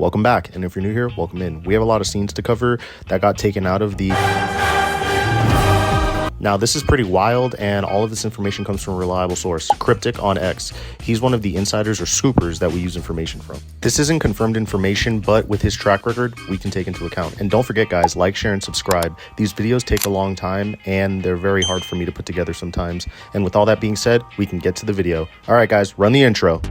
welcome back. And if you're new here, welcome in. We have a lot of scenes to cover that got taken out of the... Now, this is pretty wild, and all of this information comes from a reliable source, Cryptic on X. He's one of the insiders or scoopers that we use information from. This isn't confirmed information, but with his track record, we can take into account. And don't forget, guys, like, share, and subscribe. These videos take a long time, and they're very hard for me to put together sometimes. And with all that being said, we can get to the video. All right, guys, run the intro.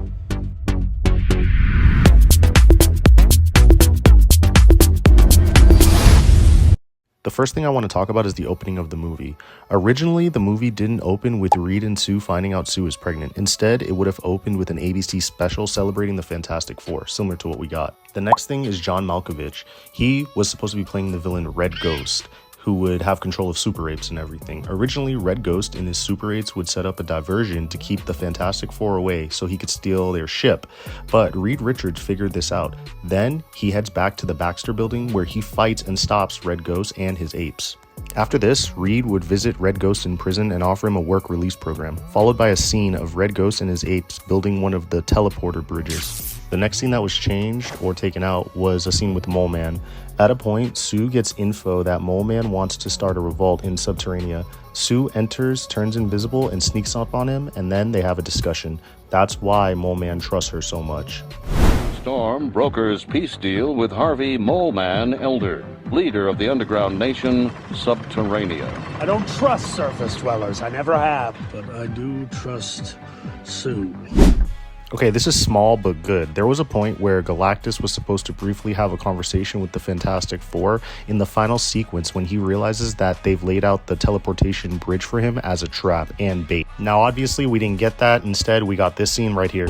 The first thing I want to talk about is the opening of the movie. Originally, the movie didn't open with Reed and Sue finding out Sue is pregnant. Instead, it would have opened with an ABC special celebrating the Fantastic Four, similar to what we got. The next thing is John Malkovich. He was supposed to be playing the villain Red Ghost, who would have control of Super 8s and everything. Originally, Red Ghost and his Super 8s would set up a diversion to keep the Fantastic Four away so he could steal their ship, but Reed Richards figured this out. Then he heads back to the Baxter building where he fights and stops Red Ghost and his apes. After this, Reed would visit Red Ghost in prison and offer him a work release program, followed by a scene of Red Ghost and his apes building one of the teleporter bridges. The next scene that was changed or taken out was a scene with Mole Man. At a point, Sue gets info that Mole Man wants to start a revolt in Subterranea. Sue enters, turns invisible, and sneaks up on him, and then they have a discussion. That's why Mole Man trusts her so much. Storm brokers peace deal with Harvey Mole Man Elder, leader of the underground nation, Subterranea. I don't trust surface dwellers, I never have. But I do trust Sue. Okay, this is small but good. There was a point where Galactus was supposed to briefly have a conversation with the Fantastic Four in the final sequence when he realizes that they've laid out the teleportation bridge for him as a trap and bait. Now, obviously, we didn't get that. Instead, we got this scene right here.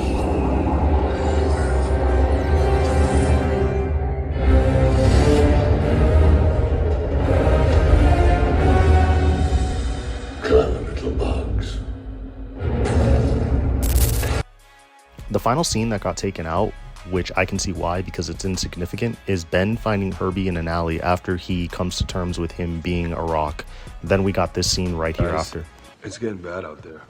The final scene that got taken out, which I can see why because it's insignificant, is Ben finding Herbie in an alley after he comes to terms with him being a rock. Then we got this scene right here after. It's getting bad out there.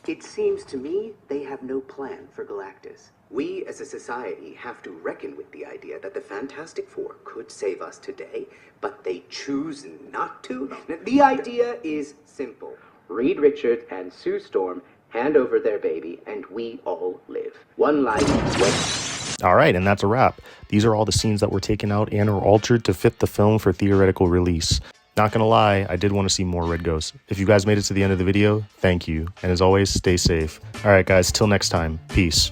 It seems to me they have no plan for Galactus. We as a society have to reckon with the idea that the Fantastic Four could save us today, but they choose not to. The idea is simple. Reed Richards and Sue Storm hand over their baby, and we all live. One life. All right, and that's a wrap. These are all the scenes that were taken out and or altered to fit the film for theoretical release. Not gonna lie, I did want to see more Red Ghost. If you guys made it to the end of the video, thank you. And as always, stay safe. All right, guys, till next time, peace.